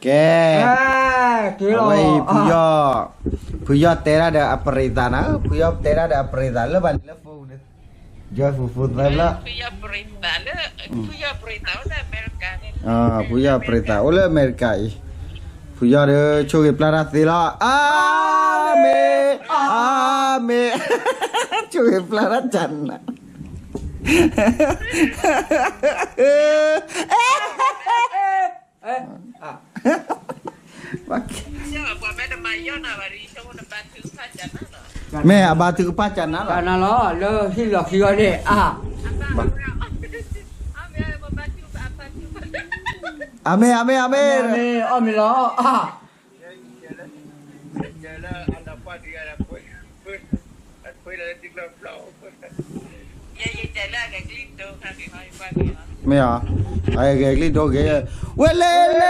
Ke. Kilo. Awai puyo tera ada aparita na. Puyo tera ada aparita le ban le fu. Jo fu la. Puyo perita udah Amerika nih. Puyo aparita ole Amerika i. Puyo de choge plata tila. Ame. Choge plata janna. Me abatu ke pacan lah. Karena lo hilok ni. Ame. Ami lo. Me ai cái clip đó cái lele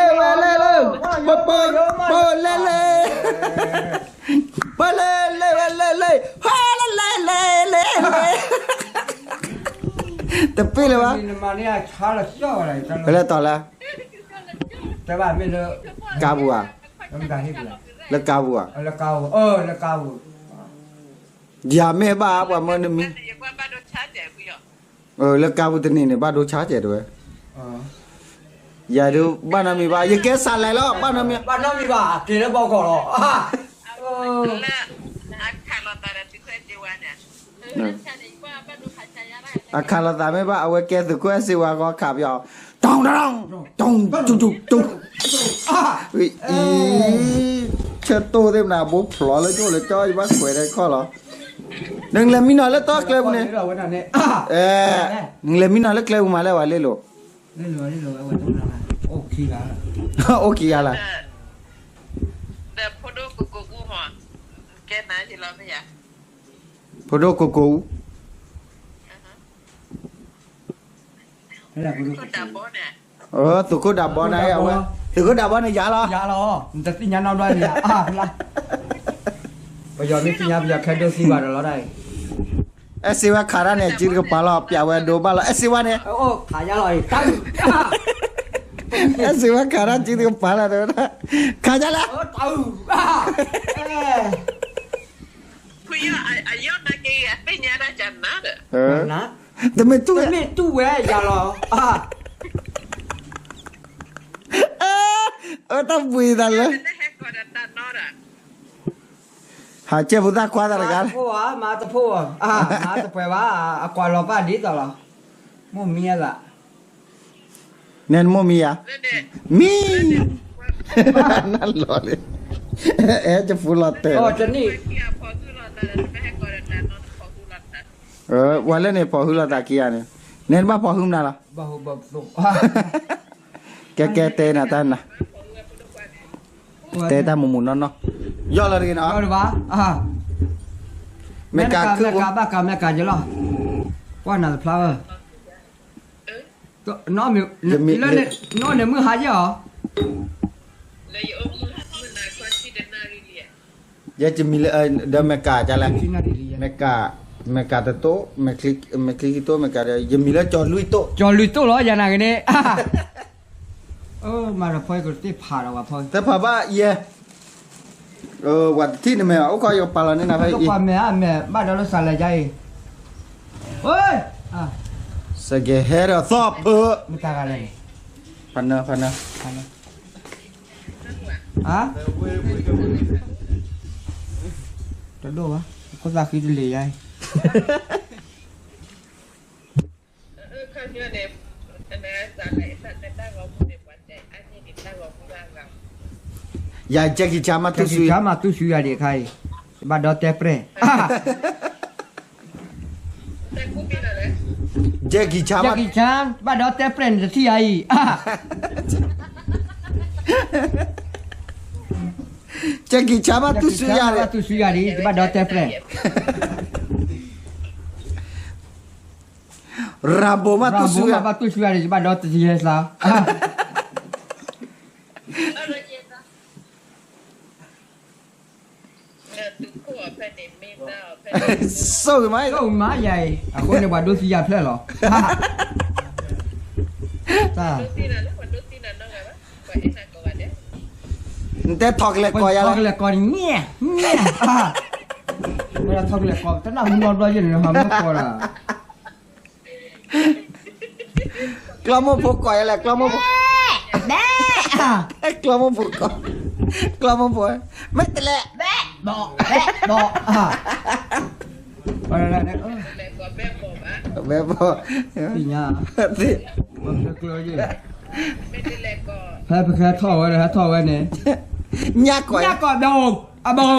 tapi le ba Mana ya cara siapa lah. Bela tol la Coba bila kabu ah dah ni pula. le kabu ah Lekau. dia me ba apa mana mi le kabu tini ni ba do cha che do ya do ba na mi ba ye ke sa lai lo ba na mi Ba no mi ba, kira bao ko lo. akala ta me ba awe ke tu ko si wa ko kha pyo tong tu chết tôi thêm nào bố phở lấy chỗ lấy cho bác khỏe đây khó lắm đừng làm mi nói lấy to kêu này đừng làm mi nói lấy kêu mà lấy vào lấy lộ ok là photo của cô tụi cô đạp bò này ông tụi cô đạp bò này giả lo Dạ lo, thật tin nhắn nào đây nè. Là. Bây giờ mình tin nhắn bây giờ khai đơn xin vào rồi đây. Siwa khara này chỉ có palo pia wa do balo Siwa này Thả ra rồi, tăng. Siwa khara chỉ có palo đó khá ra là Tụi mình tu về dạ lo. Tao vui thật lắm hả chơi phụ ta qua ta là cái Mà tập phụ mà tập phải ba qua lo ba đi rồi lo. Mua mía là. Nên mua mì à? Mi nó lọt đi cho phụ lọt tệ Chân đi. Qua lên này bỏ hư lọt ta kia này nên ba bỏ hư nào là cái tên là tên nè tên ta mùng nó do là gì nó ba mẹ cả mẹ cả chứ lo qua nào flower nó nó này mưa hái chứ hả giờ chỉ mình đâm mẹ cả cho là mẹ cả to mẹ click to mẹ cả giờ mình là cho lui to lo giờ nào cái này mà là phơi cái tí phà đâu mà phơiแต่พอว่าเยวันที่นี่แม่เอาก็ยกปลาเนี่ยนะพี่ ก็แม่บ้านเราสั่งอะไรใจเฮ้ยสเกเฮร์ซอบไม่ตายอะไรพันเนอะจะดูวะก็ราคิดเลยใจอย่าเจ๊กิจามาตุสุย ดีใครบ้านเราเตะเปรย์เจ๊กิจาบ้านเราเตะเปรย์จะที่ไหนเจ๊กิจามาตุสุยดีบ้านเราเตะเปรย์ราโบมาตุสุยดีบ้านเราเตะที่ไหนล่ะสู้ไหมใหญ่คนในบ้านดูสิยาเพลหรอจ้า แต่ทอกเลยก่อยอะไร ทอกเลยก่อนเงี้ยเวลาทอกเลยก่อนแต่น่าหุ่นนอนรออยู่เนี่ยครับไม่ก่อนอ่ะ กล้ามพวกก่อยอะไรกล้ามพวก แม่ กล้ามพวกก่อยกล้ามพวกไม่แต่ละ แม่บอกอะไรเนี่ยแบบบ่ ปีน่า สิ มันเกลืออยู่ให้ไปแค่ท่อไว้เลยฮะท่อไว้เนี่ย ยากก่อย ยากก่อนโดงอะบง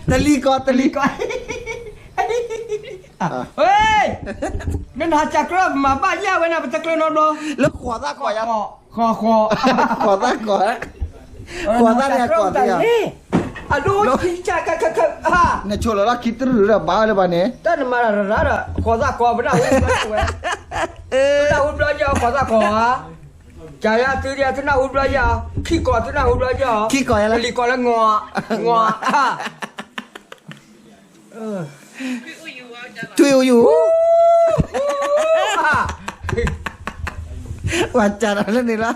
ตะลีก่อนตะลีก่อน เฮ้ยนั่นหาจักรมาบ้านย่าไว้นะเป็นจักรนอนรอ แล้วขวาตาก่อยอ่ะ คอ ขวาตาก่อยขวาตาเนี่ยก่อนเนี่ย อะดูขี้จักรเนี่ยโชว์แล้วคิดหรือบ้าเลยบ้านเนี่ย แต่มาละขอตาคอไม่ได้ไม่ได้หุ่นปลายาขอตาคอจายาตีเดียที่น่าหุ่นปลายาขี้ก่อนที่น่าหุ่นปลายา ขี้ก่อยอะไร ลีก่อนแล้วงอช่วยอยู่ว่าจัดอะไรนี่ล่ะ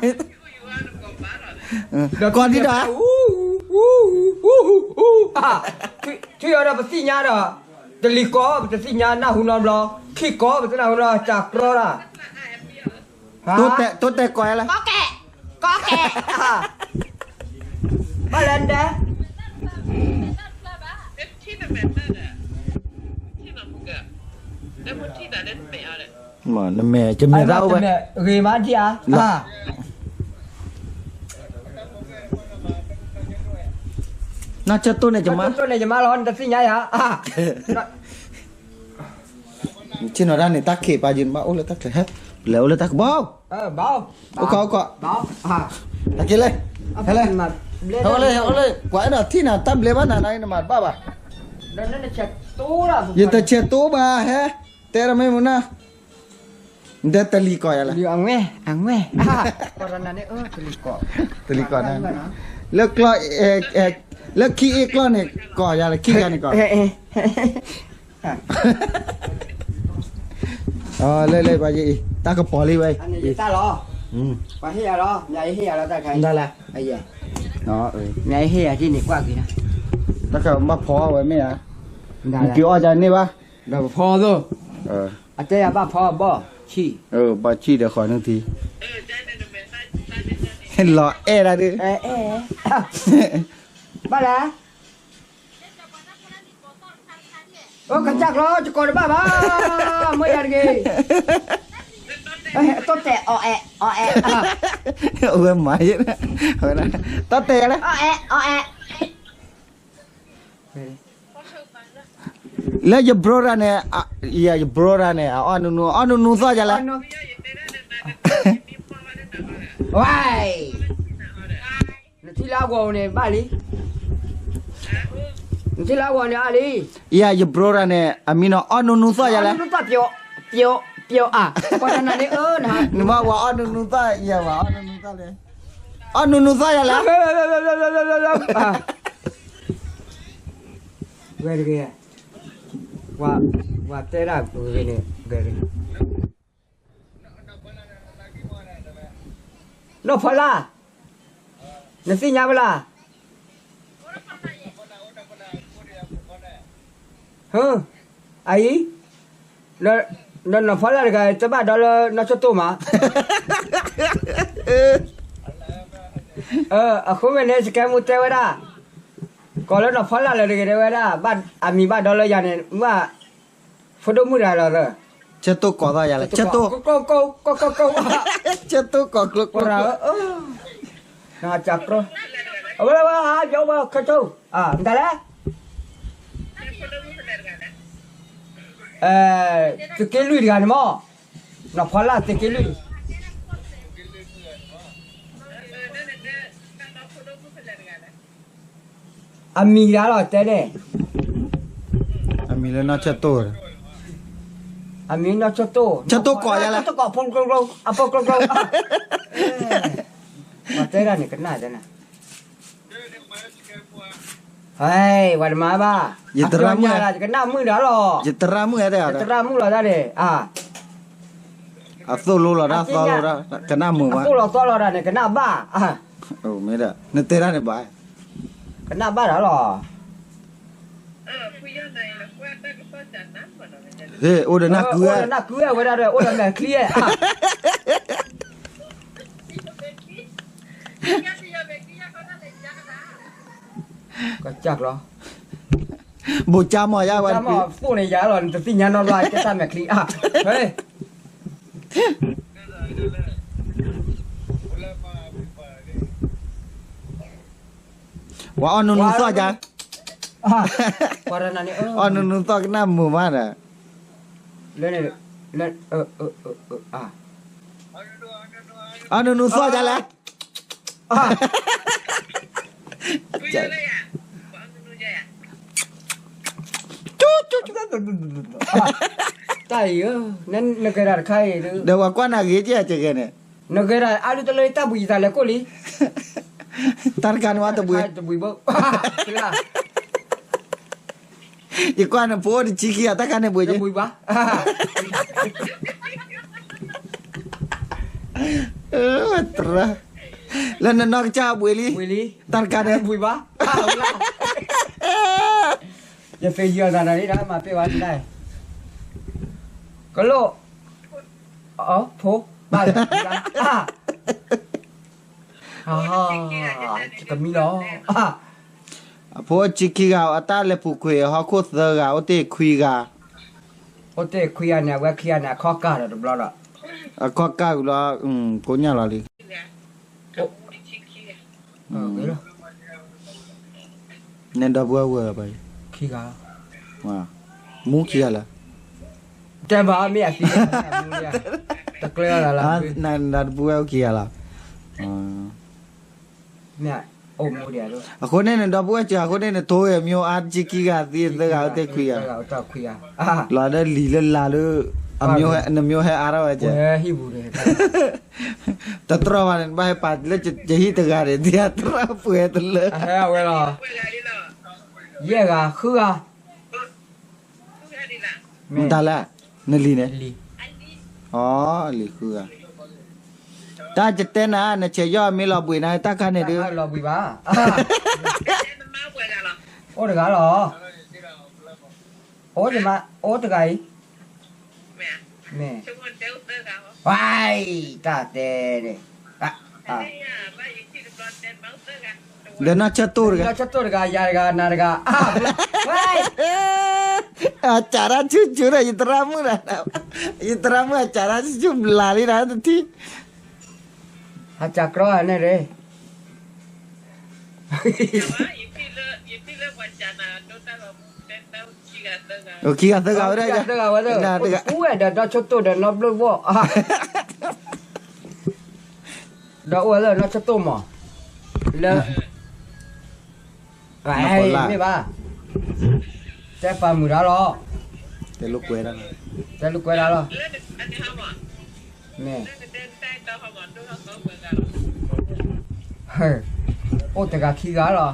ก่อนที่ด่า ที่เราไปสิญาดอ่ะแต่ลีก่อไปสิญาหน้าหุ่นนอนรอขี้ก่อไปหน้าหุ่นรอจากรอละ ตัวแต่ก่อยอะไร ก็แกมาเล่นเด้ หมอนแม่จะมีเราไป รีมาที่อ่ะน่าจะตัวเนี่ยจะมา ตัวเนี่ยจะมาร้อนแต่สิญาอ่ะ ชิโนด้านนี่ตักเขปาจินบ้าโอ้เลยตักเลยฮะแล้วเลยตักบ้า เบา โอ้ก็เบาตักกินเลยเฮ้ยเอาเลยกว่าน่ะที่น่ะตับเลยบ้านน่ะนี่มาบ้า นั่นเช็ดตู้ละ ยินแต่เช็ดตู้บ้าฮะแต่เราไม่มุนะเด็ดตะลีก่อยอะไร เดี๋ยวอังแม่ตอนนั้นเนี่ยตะลีก่อยนั่นแล้วก็แล้วขี้เอกล้อเนี่ยก่อยอะไรขี้กันนี่ก่อนอ๋อเลยไปยี่ตากระป๋อเลยไว้ อันนี้ตาล้อไปเฮียล้อใหญ่เฮียแล้วแต่ใคร ได้ละ ไอ้เหี้ย เนาะใหญ่เฮียที่นี่กว่ากี่นะ ตากระมาพอไว้ไหมอ่ะ ได้ กี่อาจารย์นี่ปะ เดี๋ยวพอตัวอาจารย์บ้าพอบ่ขี้ บ่ชี้เดี๋ยวขอหนึ่งทีเห็นหล่อได้ดิ บ้าแล้วโอ้กระจักล้อจะกดบ้าไม่ยันกี่ต้นแต่อแอะหมายนะตัดเตะเลยแล้วจะบรอราเนี่ยจะบรอราเนี่ยอ๋อนูซะจ้ะล่ะว้ายที่ลาวเนี่ยบ้าลิที่ลาวเนี่ยอาลีจะบรอราเนี่ยอามิโนนูซะจ้ะล่ะนูซะเปียวอ่ะเพราะฉะนั้นเนี่ยนะนี่มาว่านูซะว่านูซะเลยนูซะจ้ะล่ะเวรีว่าเตระกูเนี่ยเวรีno pala nasi nya bala ai no pala ga coba dolo no soto ma aku mene sekarang mutai wada kalau no pala le de wada ban ami ba dolo ya ne ma foto muda la เช็ดตัวก่อนได้ยังไงเช็ดตัวเช็ดตัวก่อนกลุก nah cakro apa jauh kacau entar lah tekelu dengan mo nak pala tekelu Amira lah tadi Amira nakเช็ดตัวAmina coto. Coto kok ya lah. Coto kok pun kau apa kau. Matera ni kena dah. Hai, wad ma ba. Jeteramu lah kena mu dah lo. Jeteramu ada. Jeteramu lah tadi. à solo là đó solo đó cái nam mù mà solo ra này cái nào ba ồ mấy đó nên tê ra này bài cái nào ba đó là thế ô đừng nát cưa nát cưa vậy ra rồi ô đừng clear có chắc rồi bộ cha mò ra cha mò phụ này giá rồi tự tin nhắn nó lại cái ta mẹ clear hey wah on nun so aja pada nani on nun so cái nam mù mà nè lên on nun so aja là tay nên nó cái ra khai đâu qua quan là ghế chứ chứ cái này nó cái ra alu tao lấy ta bùi ta lấy cô li tan can wa to bui bơ y quan là phố thì chi kia ta can này bui chứ bùi ba tra lần nó cha bui li tan can này bùi ba giờ phê giờ ra đây đó mà phê bán đây có lô phố ba chỉ cần mi đó phố chi kia gạo ta le phụ quê họ cốt giờ gạo tê khuy gà ô tê khuy anh nè khuy anh nè khó cả rồi đó đó có cả là có nhà là đi nên đó vừa vậy khi gà wow muốn kia là cái bà mẹ khi ta clear là nên là vừa kia là mẹ ôm mua đẻ luônคนเนี่ยดอกบัวจ้าคนเนี่ยโตยมีอาจิกิกาตีตะกาเตคุยอ่ะลาเดลีลลาเลอมโยเฮนมโยเฮอาราว่าจ้าฮิบูเด้ตะตรวานบาเฮปาดเลจะฮิตะกาเรเดียตราเปตเลเฮ้ยเวลาเย่กะคืออ่ะมันตาละนลีเนี่ย ลี อ๋อลีคืออ่ะตาจะเต้นนะเนี่ยเชยอมีลอบุยนะตาคันเนี่ยดื้อ ลอบุยบ้าโอ้ตะกาหรอโอ้จะมาโอ้ตะกาแม่ว้ายตาเต้เด้เดี๋ยวน่าจะตูรกัน เราจะตัวตะกายาตะกานาตะกาว้าย acara jujur aja teramu dah teramu acara jujur lali dah nanti อาจักรอเนี่ยเลย oke kata kau dah ajaกูเด้อชดตัวเด้อนับเลยว่าเด้อว่าเลยนับชดตัวมั้งแล้วไอ้ไม่บ้าแต่ปลาหมึกแล้วหรอ แต่ลูกเวร แต่ลูกไว้แล้วหรอเนี่ยเฮ้ยโอ้แต่กะขี้กะหรอ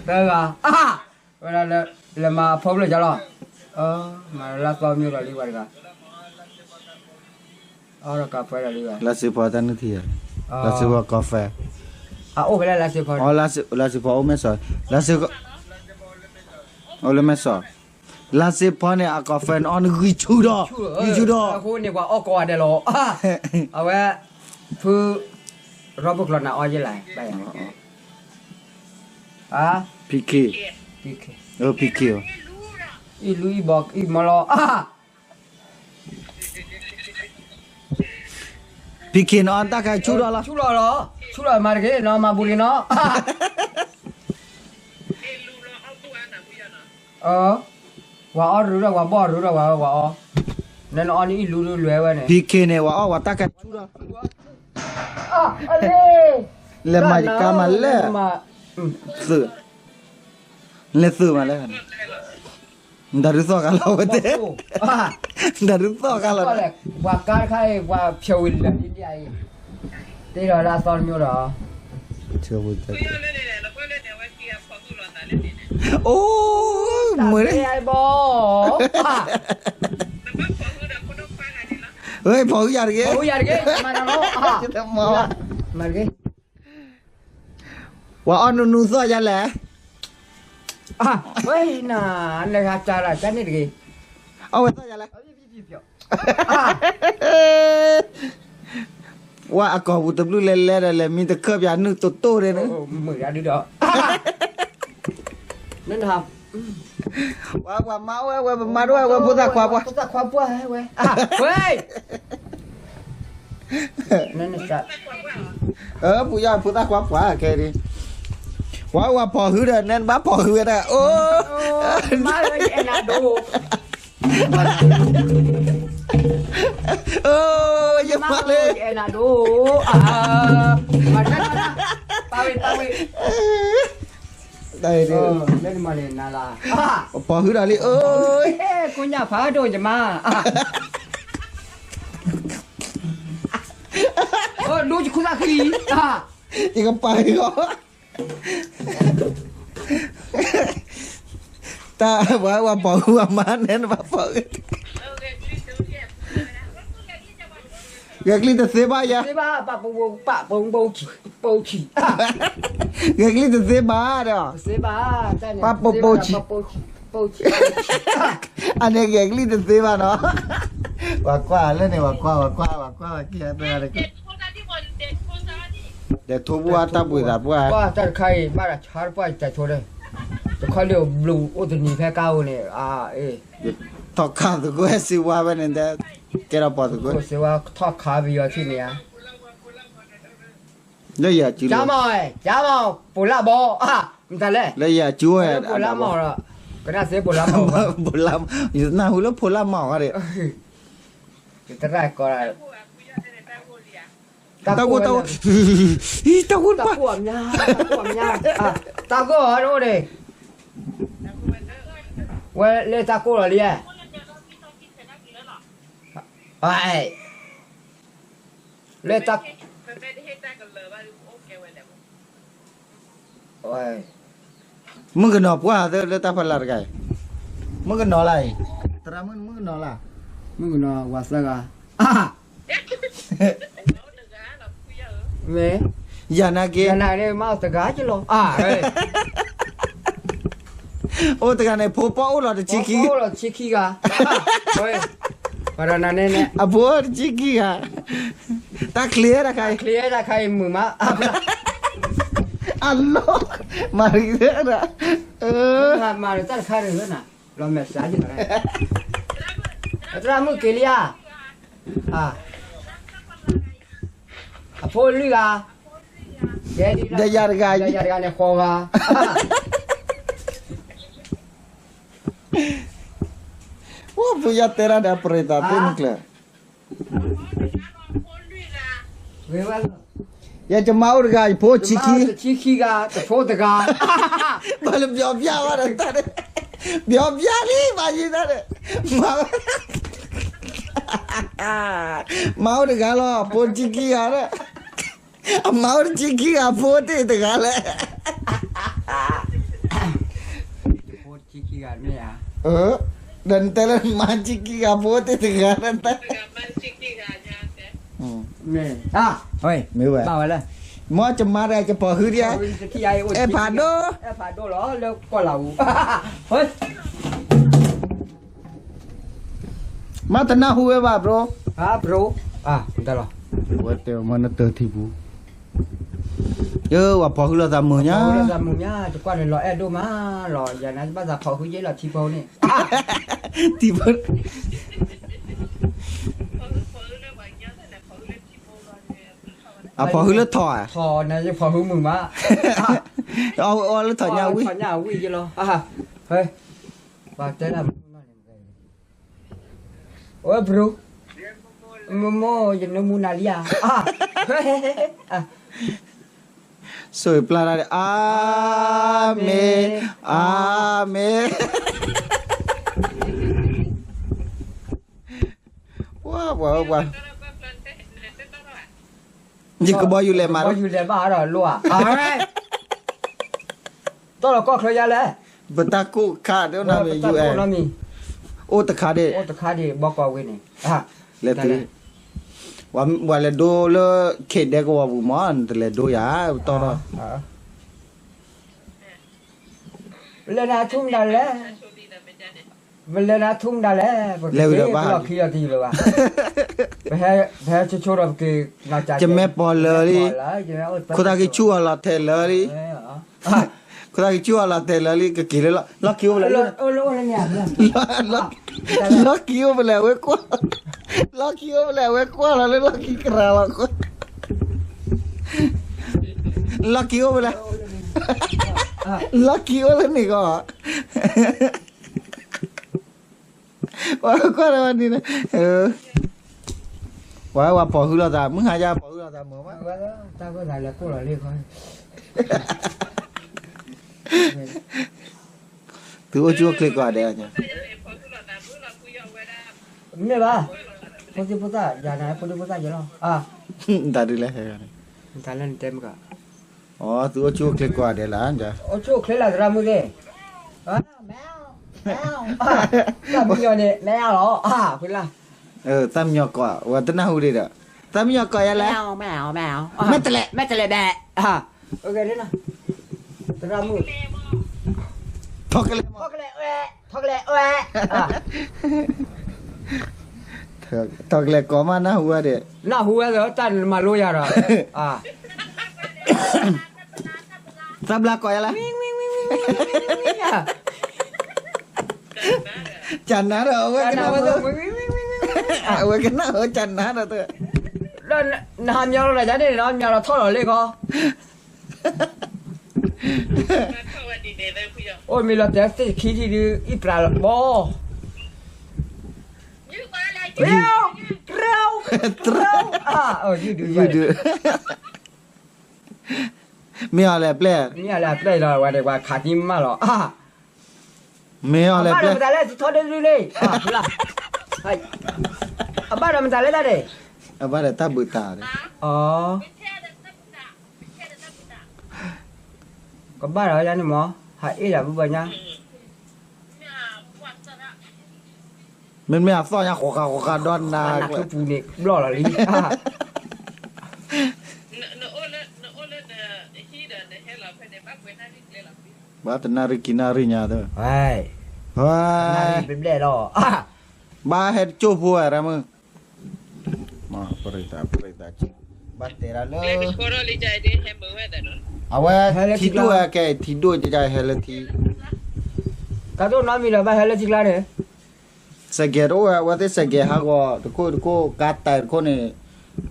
แต่กะเวลาเลยมาพบเลยจ้ะหรอมาลาก็มีอะไรดีกว่ากันแล้วกาแฟอะไรดีกว่า lasi patan nanti ya lasi buat kafe โอ้ไปแล้วลาสิพอ oh lasi buat omeso lasi oleh meso lasi pon ya kafe on gicu dah คุณนี่ว่าออกก่อนเด้อหรอเอาไว้คือรอบพวกเราน่ะอ้อยยังไงไปPiki oh Piki oh อีลุยบอกอีมาลอPiki no anta kai chura lah ชุรอชุรอมาเกเนาะมาบุรีเนาะว่าอ๋อรู้แล้วว่าบ่รู้แล้วว่าอ๋อนั่นอ๋อนี่รู้รวยไว้เนี่ย Piki ne wa oh wata kai chura อะไร le ma kama le สื่อleสื่อมาแล้วdari so kalau betul dari so kalau ว่าการใครว่าเพียวเลยนี่ใหญ่ตีเราลาตอนอยู่หรอ chưa betul oh มือไอ้บอ เฮ้ยพออย่าดิ Oh ya ke mana no ah จะมอ mana ke ว่าออนนูซอยันแหละ ah wei na le ga cara kan ni ke เอาไว้ซอยันแหละ ah ว่าอากอบุตรบลูเล่ๆเลยมีแต่เครือบยานึกโตๆเลยนะ oh mười ra đi đó nên học ว่ามาว่ามาด้วยว่าพุทธความว่า Puta kwa bua we ah wei nên là sao ผู้ย่าพุทธความว่าแค่นี้ว่าพอหือเด้อแน่นบ้าพอหือเด้อโอ้ má ơi em là đồ เอออย่า má มาเลย ơi em là đồ à mà ra tao đi ได้ดิ lên mà lên là พอหือเด้อลิเอ้ย cô nhà phá đồ cho mà đồ chỉ cô ra khi อีกไปก็ตาว่าพอหือมาแน่นว่าพอGak li tersebar ya. Tersebar pak bau ci. Gak li tersebar dah. Tersebar. Pak bau ci. Ane gak li tersebar no. Wakwa le ni wakwa kia tu ada. Để thu bua ta bùi giả bua. Qua ta khai ba là char pa ta cho đây. Tôi khai liều blue ô tô nhì phe cao này à ê. Thọ khám tu ko si wa bên nên đây. Cái đó bỏ tu ko. Cô sẽ qua thọ khá vì ở trên này à. Lấy ya chú. Chá mò, bổ la bò à, mình ta lệ. Lấy ya chú à. Bổ la mò rồi. Cái nào sẽ bổ la mò. Bổ la. Na hu lo bổ la mò rồi. Cái ta ra coi lại. Tao qua. Tao qua. Tao cuộm nha. À, tao có ở đâu đây? Quay lên tao cô là đi à? Vậy. Lên tao. Ôi. มึงก็นอบว่าเด้อตาพลาดไกมึงก็นออะไรตรามึงก็นอล่ะ Mừng nó quá sắc à? À. Mẹ. อย่านะเก Cái này đây mau tờ gái chứ lo. À đây. โอ้ตะกันในโพปอหรอจิกิ Ô là chi khi cả. Ôi. Và rồi này nè. อะโบจิกิอ่ะตาเคลียร์นะไก Clear ra khai mừng má. อัลโลมาอีกแล้วนะMà người ta khai được nữa nè. Rồi mẹ xá chứ này. Ra mừng kia lia. À. À phôi lì à. เดียร์ไก Đây ra này khô à. ว่าปุยาเตระเดาปริตาเป็นเคล Về vào. อย่าจะมาอุรกายโพจิกิ Chi khi ga, the phô the ga. บาลเบียบยาว่าตาเด้เบียบยาลีบาจิตาเด้มาอุรกายล่ะโพจิกิอ่ะเด้มาอุรจิกิอ่ะโพติตะกาเลย Phô chi khi ga nè à. Dan telan majiki ka bote tegaran ta. Nè. À, ôi. Mêu à. Bảo vậy là. Mo cemara ke po hu dia. Pado. Pado lo lo có lẩu. Ôi. Ma tana huwe ba bro. À bro. À, kita lo. Wate mana tertipu. Yo wa po hu la ta mu nya. Ôi là mùng nhá, cho qua này lo edo mà, lo giờ này bắt giờ phò hú giấy là tipo nè. Tipu. À po hu la tho à. Phò này cho phò hú mừng mà. O la tho nya wi. Phò nhà ui chứ lo. À, hơi. Và tới là ôi bro. Momo giờ nó mua nào đi à? À. Soy plana de amen. Amen. Wow. Jika boyu le maru. Boyu le maru lu à? À. Tôi là có khơi ra lẽ. Betaku ka de na me UN. O ta ka de. Ô tôi khai đi bao cò quên này. À. Le tu. ว่าเลยดูเลยเขตเด็กว่าบุมอนแต่เลยดูยาตอน เวลาทุ่มได้แล้วเวลาทุ่มได้แล้วขี้ดีเลยว่ะแพ้ชัวร์ๆคือน่าจะ จะแม่ปอเลยคนตากิชัวละเทเลยคนตากิชัวละเทเลยก็กินแล้วล็อกคิวไปเลย เนี่ย ล็อกคิวไปแล้วเว้ยกว่าล็อกคิวไปแล้วเว้ยกว่าแล้วล็อกคิวกระละก็ล็อกคิวไปแล้วล็อกคิวแล้วนี่ก็ว่าก็อะไรวันนี้นะว่าพอหือเราตามึงหายาพอหือเราตาเหมือนมั้ย ตาก็ได้แล้วกูละเรียกเขา ถือว่าชั่วคลิกกว่าเดียวจ้ะ เนี่ยป่ะพอสิพุทธะอย่านะพอสิพุทธะอย่าหรอตาดีเลยตาเล่นเต็มกะ อ๋อถือว่าชั่วคลิกกว่าเดียวละจ้ะ โอ้ชั่วเคล็ดละรามุเด้แมวตามีอยู่นี่แมวเหรอคุณล่ะตามยอกกว่าว่าตนาหูดีด้ตามยอกกว่าอย่าละแมวแม่ตะแหละแบะโอเคนี่นะรามุทอกเลย ทอกเลยทอกเลยก็มาหน้าหัวเด้หน้าหัวเหรอตันมาลุยอ่ะซับลาก็อย่าละจันนะเด้อเว้ยกันนะเว้ยกันนะจันนะเด้อตัวแล้วน้ำยาวอะไรจ้ะเนี่ยน้ำยาวเราทอดหรอเลยก็โอ้ยมีเราแต่สิขี้ที่ดีอีปลาบ่เร็วยืดไม่เอาแล้วแปลนี่อะไรแปลเลยว่าเด็กว่าขาดยิ้มมาหรอไม่เอาแล้วแปลบ้านมันจะเล่นทอดได้เลยล่ะไอ้บ้านมันจะเล่นได้เลยบ้านตาบุตาเลยอ๋อก็บ้านเราอย่างนี้มั้งหายอะไรบุบเนี่ยมันไม่เอาซ้อนยาขอดอนนาหนักทุกปูนี่รอละลิบ้านนาริกินาริญาเด้อว้ายเป็นเล่หรอบ้าเฮ็ดจูบัวอะไรมึงมาปริตาจิบ้านเตระเลยเอาไว้ที่ด้วยแกที่ด้วยจะเฮลทีก็ต้องน้ำมีแล้วบ้านเฮลทีกล้าเนี่ยสเกโร่ว่าแต่สเกฮะก็ตะโกกัดตายคนนี่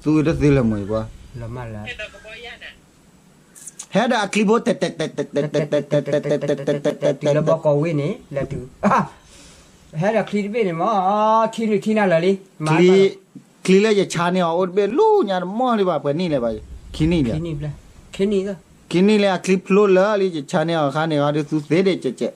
สู้ได้สิละมั้ยบ่ละมาละเฮ็ดอะคลิปเตะแล้วบอกเอาไว้นี่แล้วดูเฮ็ดอะคลิปนี่มั้งที่น่ะละลิคลิเลยจะชาเนี่ยอดเบลูญาหม้อเลยบ่าเปิดนี่เลยบ่คินี่เลยคินี่ก็คินี่เลยคลิปโลเลยจะชาเนี่ยข้าเนี่ยก็สู้เสด็จเจ๊